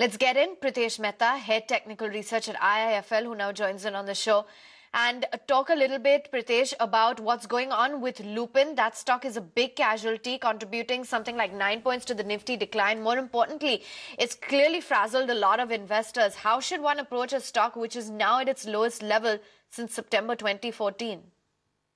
Let's get in. Pritesh Mehta, Head Technical Research at IIFL, who now joins in on the show. And talk a little bit, Pritesh, about what's going on with Lupin. That stock is a big casualty, contributing something like 9 points to the Nifty decline. More importantly, it's clearly frazzled a lot of investors. How should one approach a stock which is now at its lowest level since September 2014?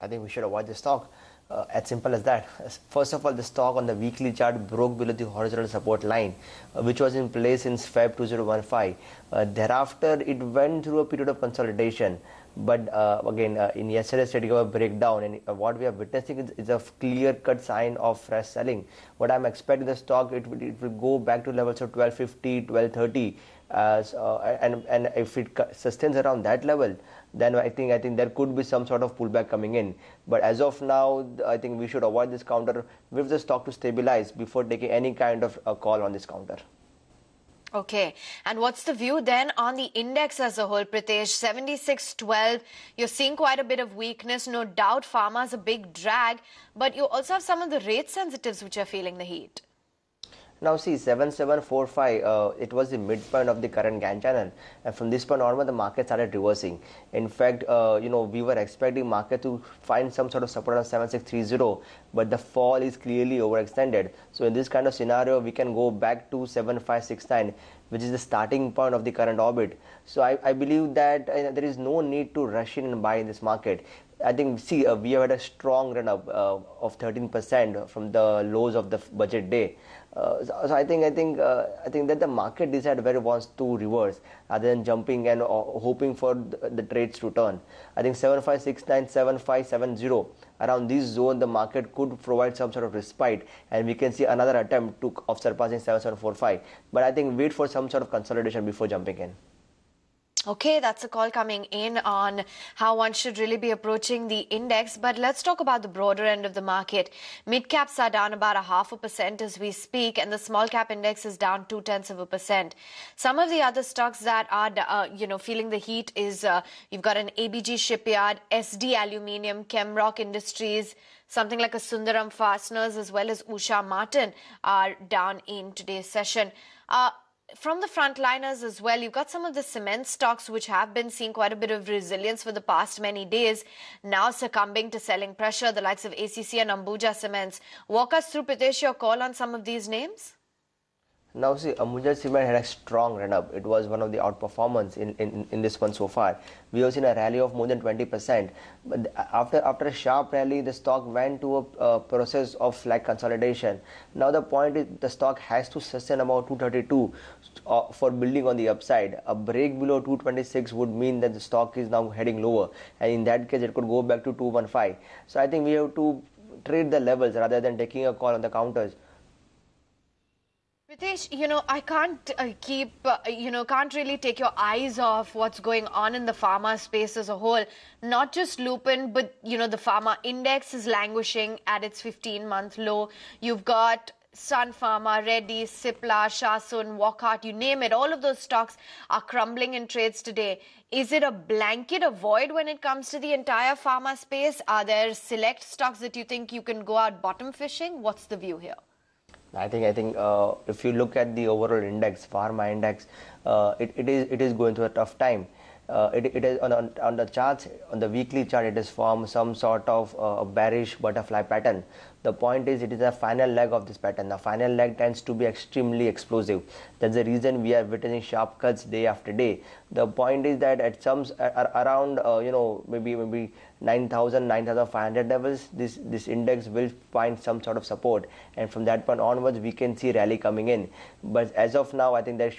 I think we should avoid the stock. As simple as that. First of all, the stock on the weekly chart broke below the horizontal support line, which was in place since Feb 2015. Thereafter, it went through a period of consolidation. But again, in yesterday's trading hour breakdown, and what we are witnessing is a clear-cut sign of fresh selling. What I'm expecting the stock, it will go back to levels of 1250, 1230. And if it sustains around that level, then I think there could be some sort of pullback coming in. But as of now, I think we should avoid this counter with the stock to stabilize before taking any kind of a call on this counter. Okay, and what's the view then on the index as a whole, Pritesh? 7612, you're seeing quite a bit of weakness. No doubt pharma is a big drag, but you also have some of the rate sensitives which are feeling the heat. Now see, 7745, it was the midpoint of the current Gantt channel, and from this point onward the market started reversing. In fact, we were expecting market to find some sort of support on 7630, but the fall is clearly overextended. So in this kind of scenario, we can go back to 7569, which is the starting point of the current orbit. So I believe that there is no need to rush in and buy in this market. I think, see, we have had a strong run-up of 13% from the lows of the budget day. So I think that the market decided where it wants to reverse rather than jumping and hoping for the trades to turn. I think 7569, 7570, around this zone, the market could provide some sort of respite, and we can see another attempt of surpassing 7745. But I think wait for some sort of consolidation before jumping in. Okay, that's a call coming in on how one should really be approaching the index. But let's talk about the broader end of the market. Mid caps are down about 0.5% as we speak, and the small cap index is down 0.2%. Some of the other stocks that are, feeling the heat is you've got an ABG Shipyard, SD Aluminium, Chemrock Industries, something like a Sundaram Fasteners, as well as Usha Martin are down in today's session. From the frontliners as well, you've got some of the cement stocks which have been seeing quite a bit of resilience for the past many days, now succumbing to selling pressure, the likes of ACC and Ambuja Cements. Walk us through, Pritesh, your call on some of these names. Now see, Ambuja Cement had a strong run-up. It was one of the outperformance in this one so far. We have seen a rally of more than 20%. But after a sharp rally, the stock went to a process of flat consolidation. Now the point is the stock has to sustain about 232 for building on the upside. A break below 226 would mean that the stock is now heading lower. And in that case, it could go back to 215. So I think we have to trade the levels rather than taking a call on the counters. Pritesh, I can't can't really take your eyes off what's going on in the pharma space as a whole. Not just Lupin, but, the pharma index is languishing at its 15-month low. You've got Sun Pharma, Reddy, Cipla, Shasun, Wockhardt, you name it. All of those stocks are crumbling in trades today. Is it a blanket avoid when it comes to the entire pharma space? Are there select stocks that you think you can go out bottom fishing? What's the view here? I think if you look at the overall index, pharma index, it is going through a tough time. It is on the charts, on the weekly chart, it has formed some sort of bearish butterfly pattern. The point is, it is a final leg of this pattern. The final leg tends to be extremely explosive. That's the reason we are witnessing sharp cuts day after day. The point is that at some around maybe 9,000, 9,500 levels, this index will find some sort of support, and from that point onwards, we can see rally coming in. But as of now, I think there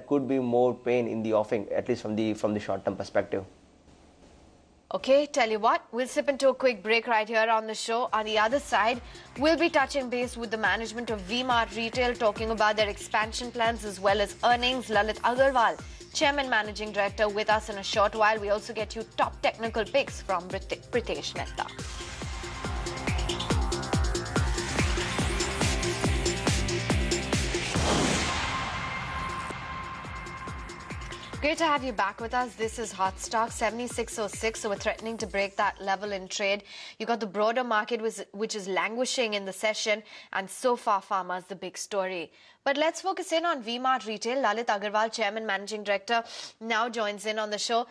could be more pain in the offing, at least from the short-term perspective. Okay, tell you what, we'll slip into a quick break right here on the show. On the other side, we'll be touching base with the management of V-Mart Retail, talking about their expansion plans as well as earnings. Lalit Agarwal, Chairman Managing Director, with us in a short while. We also get you top technical picks from Pritesh Mehta. Great to have you back with us. This is Hot Stock 7606, so we're threatening to break that level in trade. You got the broader market which is languishing in the session, and so far pharma is the big story. But let's focus in on V-Mart Retail. Lalit Agarwal, Chairman, Managing Director, now joins in on the show.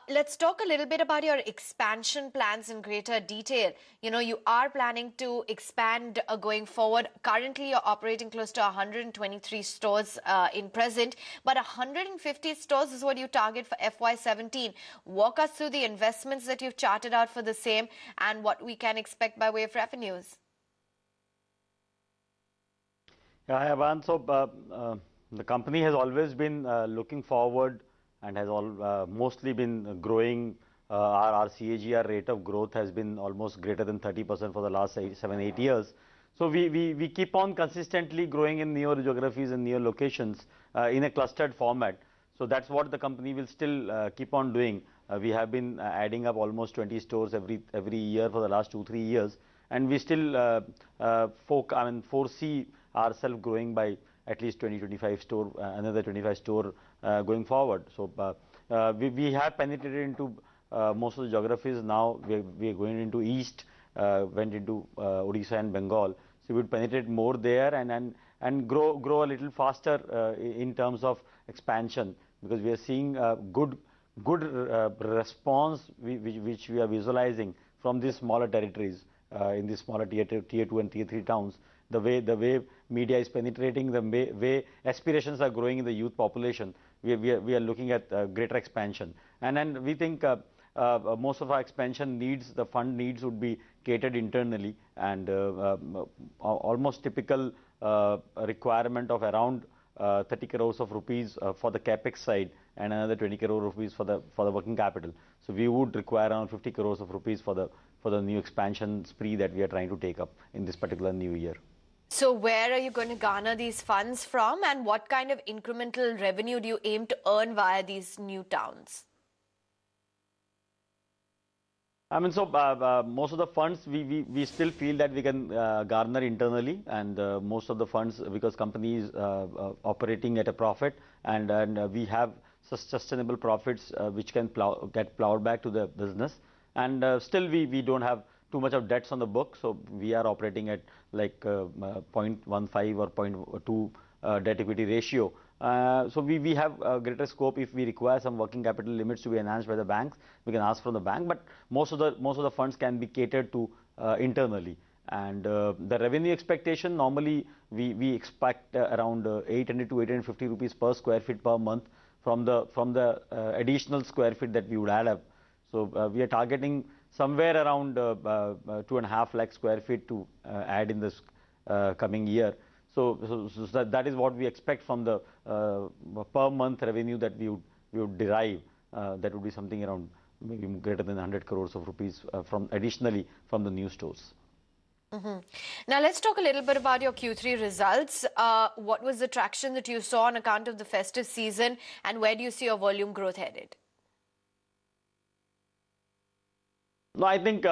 Let's talk a little bit about your expansion plans in greater detail. You know, you are planning to expand going forward. Currently, you're operating close to 123 stores in present, but 150 stores is what you target for FY17. Walk us through the investments that you've charted out for the same and what we can expect by way of revenues. Yeah, hi, Avan. So, the company has always been looking forward and has mostly been growing. Our CAGR rate of growth has been almost greater than 30% for the last 7-8 years. So, we keep on consistently growing in newer geographies and newer locations in a clustered format. So, that's what the company will still keep on doing. We have been adding up almost 20 stores every year for the last 2-3 years, and we still foresee ourselves growing by at least 20-25 store, another 25 store going forward. So we have penetrated into most of the geographies now. We are going into East, went into Odisha and Bengal. So we would penetrate more there and grow a little faster in terms of expansion, because we are seeing good response which we are visualizing from these smaller territories in these smaller tier 2 and tier 3 towns. The way media is penetrating, the way aspirations are growing in the youth population, we are looking at greater expansion. And then we think most of our expansion needs, the fund needs, would be catered internally, and almost typical requirement of around 30 crores of rupees for the capex side and another 20 crore rupees for the working capital. So we would require around 50 crores of rupees for the new expansion spree that we are trying to take up in this particular new year. So where are you going to garner these funds from, and what kind of incremental revenue do you aim to earn via these new towns? I mean, so most of the funds we still feel that we can garner internally, and most of the funds, because company is operating at a profit, and we have sustainable profits which can get plowed back to the business, and still we don't have too much of debts on the book, so we are operating at like 0.15 or 0.2 debt equity ratio. So we have greater scope. If we require some working capital limits to be enhanced by the banks, we can ask from the bank, but most of the funds can be catered to internally. And the revenue expectation, normally we expect around 800 to 850 rupees per square feet per month from the additional square feet that we would add up. So we are targeting somewhere around 2.5 lakh square feet to add in this coming year. So that is what we expect from the per month revenue that we would derive. That would be something around maybe greater than 100 crores of rupees from additionally from the new stores. Mm-hmm. Now let's talk a little bit about your Q3 results. What was the traction that you saw on account of the festive season, and where do you see your volume growth headed? No, I think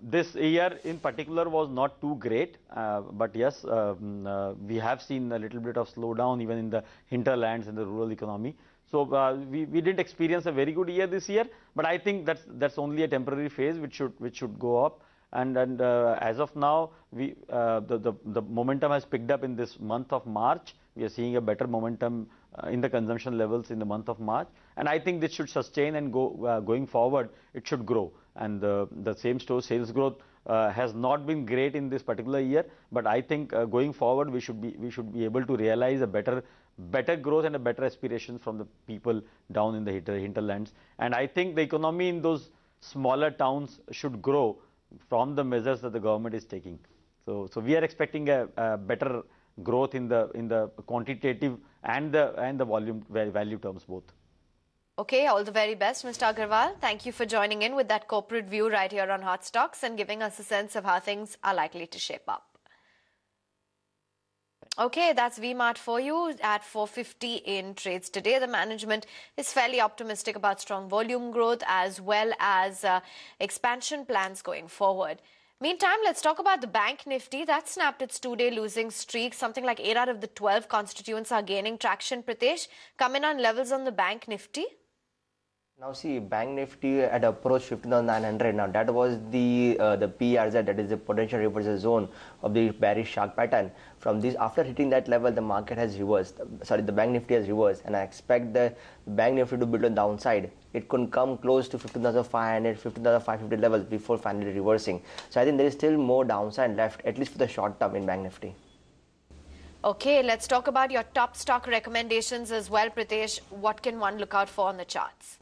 this year in particular was not too great, but yes, we have seen a little bit of slowdown even in the hinterlands and the rural economy. So we didn't experience a very good year this year, but I think that's only a temporary phase which should go up. And as of now, the momentum has picked up in this month of March. We are seeing a better momentum in the consumption levels in the month of March, and I think this should sustain and going forward. It should grow. And the same store sales growth has not been great in this particular year, but I think going forward we should be able to realize a better growth and a better aspirations from the people down in the hinterlands. And I think the economy in those smaller towns should grow from the measures that the government is taking. So we are expecting a better growth in the quantitative and the volume value terms both. Okay, all the very best, Mr. Agarwal. Thank you for joining in with that corporate view right here on Hot Stocks and giving us a sense of how things are likely to shape up. Okay, that's V-Mart for you at 450 in trades today. The management is fairly optimistic about strong volume growth as well as expansion plans going forward. Meantime, let's talk about the Bank Nifty. That snapped its two-day losing streak. Something like 8 out of the 12 constituents are gaining traction. Pritesh, come in on levels on the Bank Nifty. Now see, Bank Nifty had approached 15,900. Now that was the PRZ, that is the potential reversal zone of the bearish shark pattern. From this, after hitting that level, the market has reversed. Sorry, the Bank Nifty has reversed, and I expect the Bank Nifty to build on downside. It could come close to 15,500, 15,550 levels before finally reversing. So I think there is still more downside left, at least for the short term in Bank Nifty. Okay, let's talk about your top stock recommendations as well, Pritesh. What can one look out for on the charts?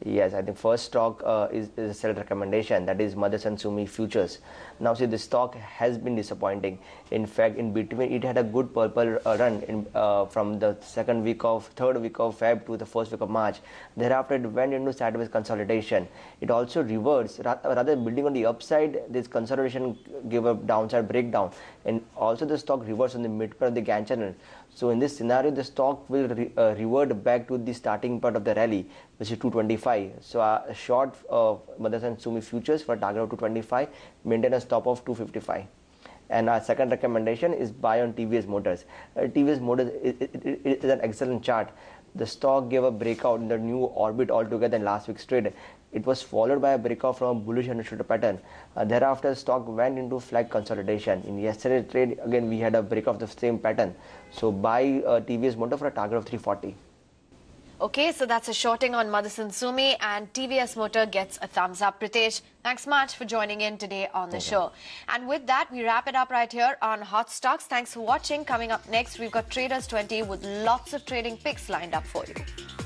Yes, I think first stock is a sell recommendation, that is Motherson Sumi Futures. Now see, the stock has been disappointing. In fact, in between it had a good purple run from the third week of Feb to the first week of March. Thereafter it went into sideways consolidation. It also reversed, rather building on the upside. This consolidation gave a downside breakdown, and also the stock reversed on the midpoint of the Gantt channel. So in this scenario, the stock will revert back to the starting part of the rally, which is 225. So a short Motherson Sumi Futures for a target of 225, maintain a stop of 255. And our second recommendation is buy on TVS Motors. TVS Motors is an excellent chart. The stock gave a breakout in the new orbit altogether in last week's trade. It was followed by a breakout from a bullish undershooter pattern. Thereafter, the stock went into flag consolidation. In yesterday's trade, again, we had a breakout of the same pattern. So buy TVS Motor for a target of 340. Okay, so that's a shorting on Motherson Sumi, and TVS Motor gets a thumbs up. Pritesh, thanks much for joining in today on the show. And with that, we wrap it up right here on Hot Stocks. Thanks for watching. Coming up next, we've got Traders 20 with lots of trading picks lined up for you.